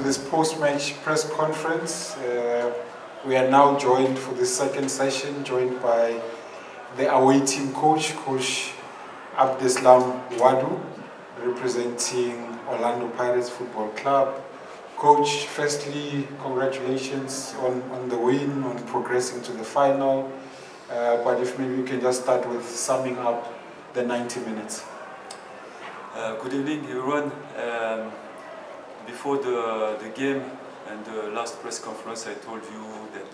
to this post-match press conference. We are now joined for the second session, joined by the away team coach, Coach Abdeslam Ouaddou, representing Orlando Pirates Football Club. Coach, firstly, congratulations on the win, on progressing to the final. But if maybe you can just start with summing up the 90 minutes. Good evening, everyone. Before the game and the last press conference, I told you that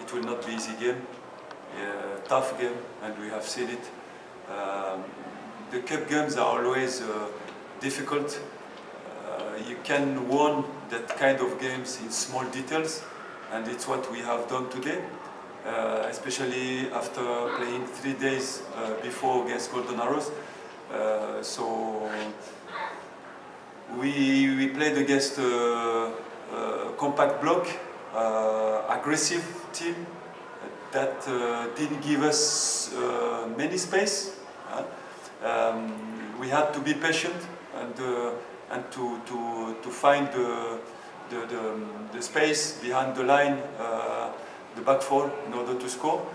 it will not be easy game, tough game, and we have seen it. The cup games are always difficult. You can win that kind of games in small details, and it's what we have done today, especially after playing 3 days before against Golden Arrows. So we played against a compact block, aggressive team that didn't give us many space. We had to be patient and to find the space behind the line, the back four, in order to score.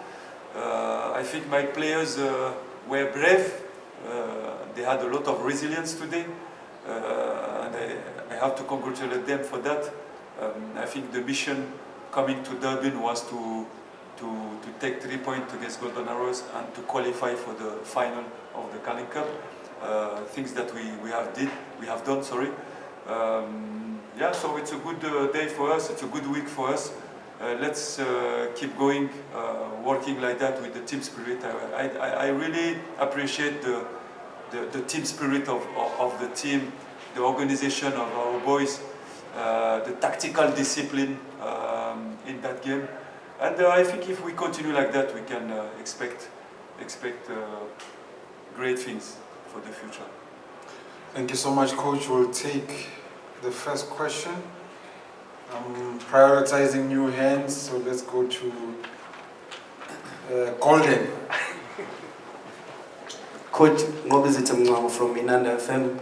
I think my players were brave. They had a lot of resilience today, and I have to congratulate them for that. I think the mission coming to Durban was to take 3 points against Golden Arrows and to qualify for the final of the Carling Cup. Things that we have done. Yeah, so it's a good day for us. It's a good week for us. Let's keep going, working like that with the team spirit. I really appreciate the team spirit of the team, the organization of our boys, the tactical discipline in that game. And I think if we continue like that, we can expect great things for the future. Thank you so much, Coach. We'll take the first question. I'm prioritizing new hands, so let's go to Golden. Coach Ngobizitha from Inanda FM.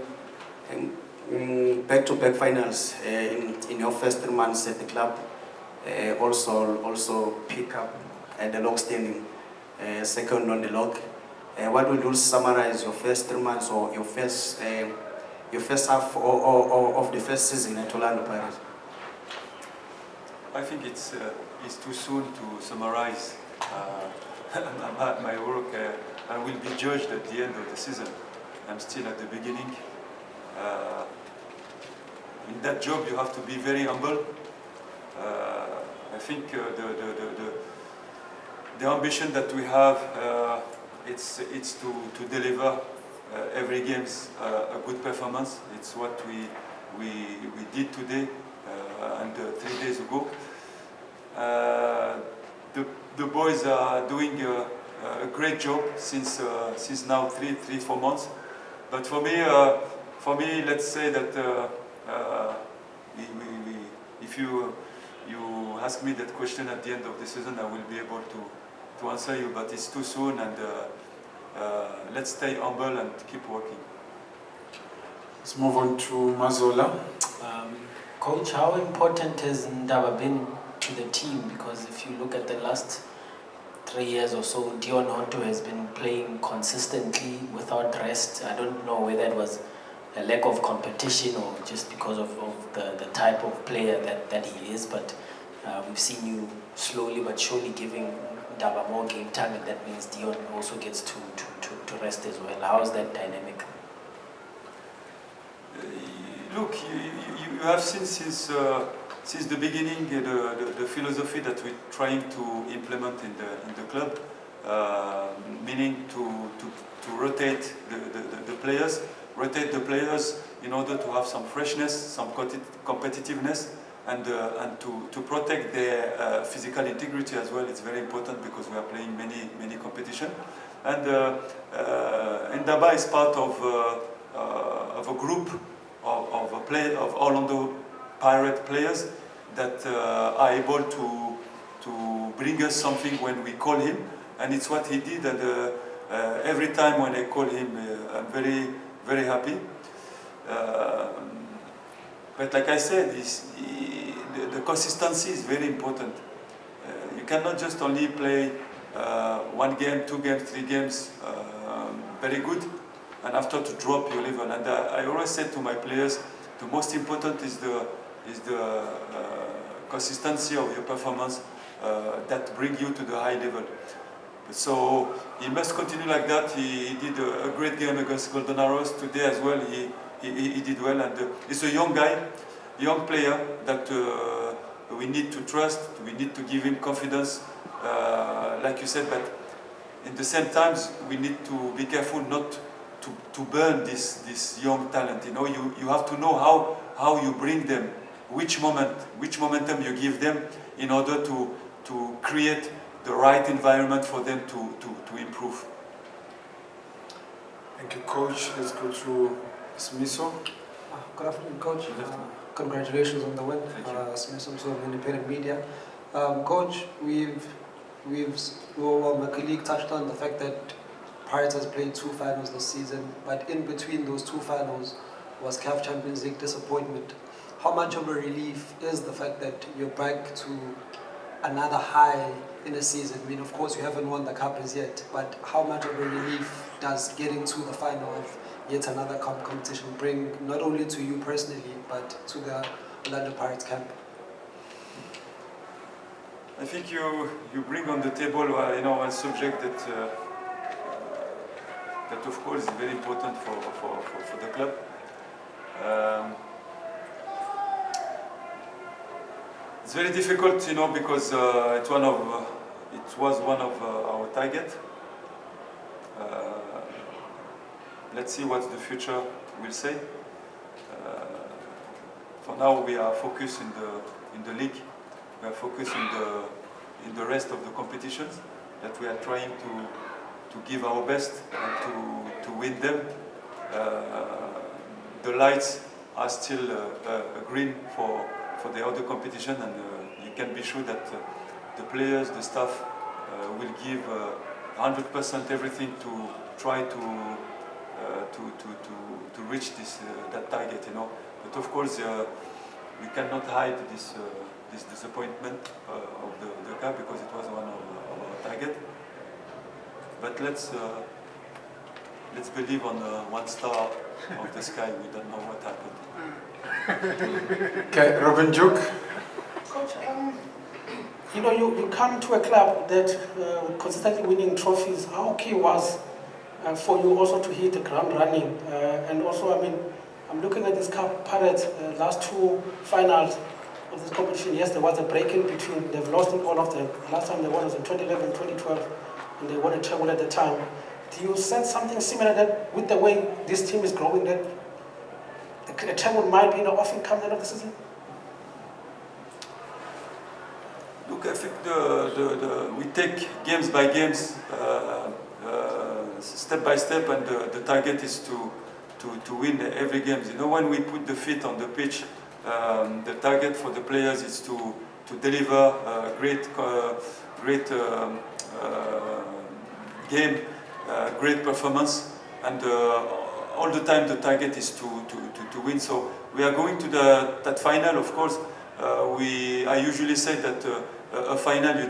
Back-to-back finals in your first 3 months at the club. Also pick up the log standing, second on the log. What would you summarize your first 3 months or your first half of the first season at Orlando Pirates? I think it's too soon to summarize my work. I will be judged at the end of the season. I'm still at the beginning. In that job, you have to be very humble. I think the ambition that we have, it's to deliver every game's a good performance. It's what we did today and 3 days ago. The boys are doing a great job since now 3-4 months. But for me, let's say that if you ask me that question at the end of the season, I will be able to answer you. But it's too soon, and let's stay humble and keep working. Let's move on to Mazola. Coach, how important has Ndaba been to the team? Because if you look at the last 3 years or so, Dion Honto has been playing consistently without rest. I don't know whether it was a lack of competition or just because of the type of player that he is, but we've seen you slowly but surely giving Ndaba more game time, and that means Dion also gets to rest as well. How's that dynamic? Look, you have seen since the beginning the philosophy that we're trying to implement in the club, meaning to rotate the players in order to have some freshness, some competitiveness, and to protect their physical integrity as well. It's very important because we are playing many competition, and Ndaba is part of a group of Orlando Pirate players that are able to bring us something when we call him, and it's what he did. And every time when I call him, I'm very happy. But like I said, the consistency is very important. You cannot just only play 1 game, 2 games, 3 games very good, and after to drop your level. And I always say to my players, the most important is the consistency of your performance that bring you to the high level. So he must continue like that. He did a great game against Golden Arrows today as well. He did well, and he's a young guy, young player that we need to trust. We need to give him confidence, like you said. But in the same times, we need to be careful not to burn this young talent. You know, you have to know how you bring them, which momentum you give them in order to create the right environment for them to improve. Thank you, Coach. Let's go to Smiso. Good afternoon, Coach. Congratulations on the win. Smiso from Independent Media. Coach, my colleague touched on the fact that Pirates has played 2 finals this season, but in between those 2 finals was CAF Champions League disappointment. How much of a relief is the fact that you're back to another high in a season? I mean, of course, you haven't won the cup as yet, but how much of a relief does getting to the final of yet another competition bring, not only to you personally, but to the Orlando Pirates camp? I think you bring on the table, a subject that of course is very important for the club. It's very difficult, because it was one of our target. Let's see what the future will say. For now, we are focused in the league. We are focused in the rest of the competitions that we are trying to give our best and to win them. The lights are still green for the other competition, and you can be sure that the players, the staff will give 100% everything to try to reach that target, But of course, we cannot hide this disappointment of the cup, because it was one of our target. But let's believe on 1 star of the sky. We don't know what happened. Okay, Robin Duke. Coach, you come to a club that consistently winning trophies. How key was for you also to hit the ground running? And also, I'm looking at this cup Pirates last 2 finals of this competition. Yes, there was a break in between. They've lost in all of them. The last time they won was in 2011, 2012, and they won a treble at the time. Do you sense something similar that with the way this team is growing, that a treble might be in the offing come end of the season? Look, I think we take games by games, step by step, and the target is to win every game. When we put the feet on the pitch, the target for the players is to deliver a great game, great performance, and all the time the target is to win. So we are going to that final. Of course, I usually say that a final you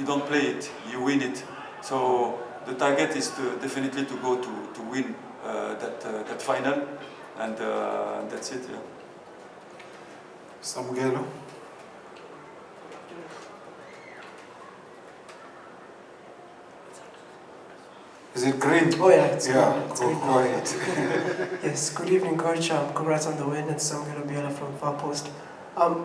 don't play it, you win it. So the target is definitely to go to win that final, and that's it. Yeah. Samugelo. Is it green? Oh yeah, it's yeah. green. It's green. Go ahead. Yes, good evening, Coach. Congrats on the win. It's Samugelo Biola from Far Post.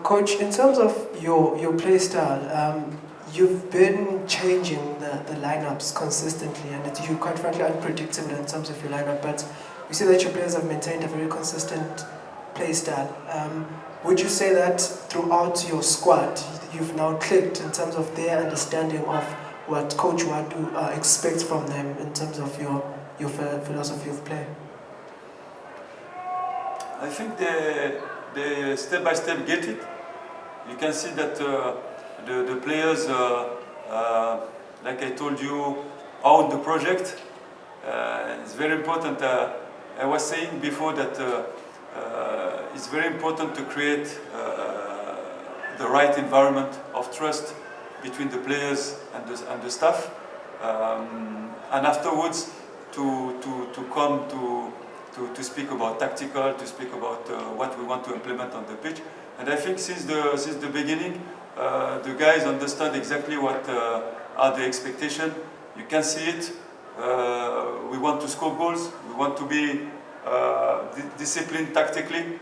Coach, in terms of your play style, you've been changing the lineups consistently, and you're quite frankly unpredictable in terms of your lineup. But we see that your players have maintained a very consistent play style. Would you say that throughout your squad, you've now clicked in terms of their understanding of what Coach Ouaddou expects from them in terms of your philosophy of play? I think they step by step get it. You can see that the players, like I told you, own the project. It's very important. I was saying before that it's very important to create the right environment of trust between the players and the staff, and afterwards to come to speak about tactical, to speak about what we want to implement on the pitch. And I think since the beginning, the guys understand exactly what are the expectations. You can see it. We want to score goals. We want to be disciplined tactically,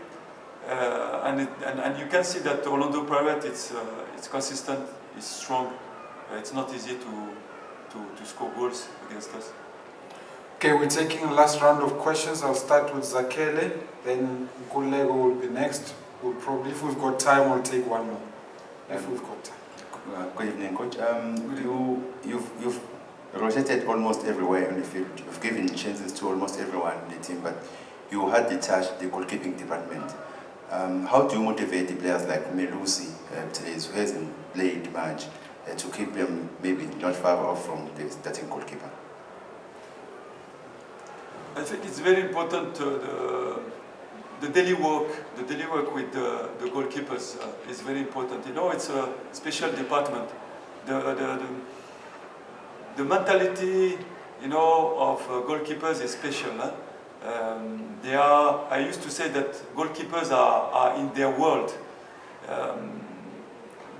and you can see that Orlando Pirates it's consistent, it's strong. It's not easy to score goals against us. Okay, we're taking a last round of questions. I'll start with Zakele, then Nkululeko will be next. We'll probably, if we've got time, we'll take one more. If we've got time. Good evening, Coach. You've rotated almost everywhere on the field. You've given chances to almost everyone in the team, but you had detached the goalkeeping department. How do you motivate the players like Melusi, who hasn't played much, to keep them maybe not far off from the starting goalkeeper? I think it's very important the daily work with the goalkeepers is very important. You know, it's a special department. The mentality, you know, of goalkeepers is special. Huh? I used to say that goalkeepers are in their world.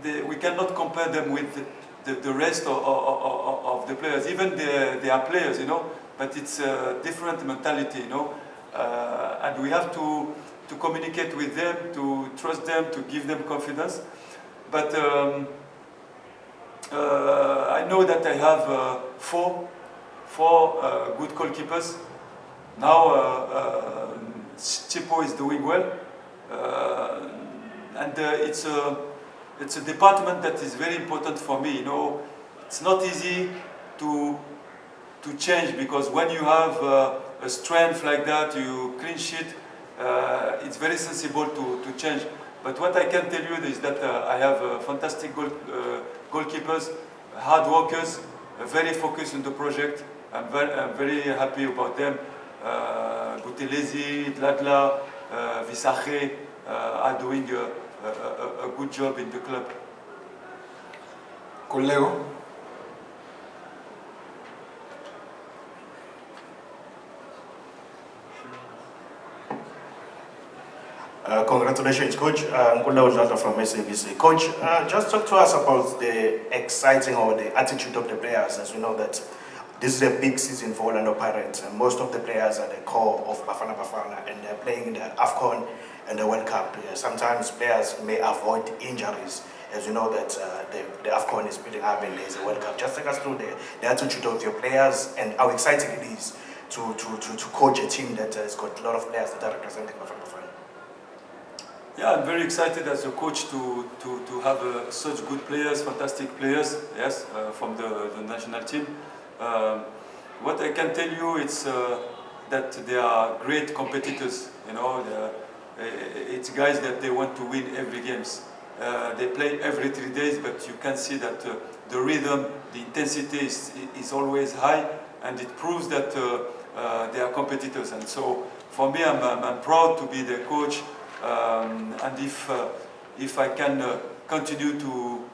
We cannot compare them with the rest of the players. Even they are players, you know, but it's a different mentality, you know. And we have to communicate with them, to trust them, to give them confidence. But I know that I have four good goalkeepers. Now Chipo is doing well, and it's a department that is very important for me. You know, it's not easy to change, because when you have a strength like that, you clean sheet, it's very sensible to change. But what I can tell you is that I have fantastic goalkeepers, hard workers, very focused on the project. I'm very happy about them. Boutelezi, Dladla, Visache are doing a good job in the club. Kolego? Congratulations, Coach. Nkululeko Dladla from SABC. Coach, just talk to us about the exciting or the attitude of the players, as we know that this is a big season for Orlando Pirates, and most of the players are the core of Bafana Bafana, and they're playing in the AFCON and the World Cup. Sometimes players may avoid injuries, as you know that the AFCON is building up and there's a World Cup. Just take us through the attitude of your players and how exciting it is to coach a team that has got a lot of players that are representing Bafana Bafana. Yeah, I'm very excited as a coach to have such good players, fantastic players, yes, from the national team. What I can tell you is that they are great competitors. You know, it's guys that they want to win every games. They play every 3 days, but you can see that the rhythm, the intensity is always high, and it proves that they are competitors. And so, for me, I'm proud to be the coach. And if I can continue to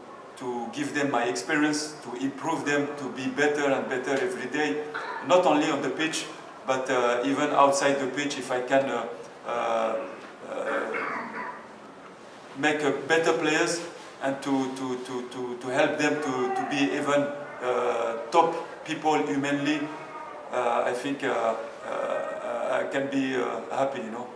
give them my experience, to improve them, to be better and better every day, not only on the pitch, but even outside the pitch, if I can make better players and to help them to be even top people humanly, I think I can be happy, you know.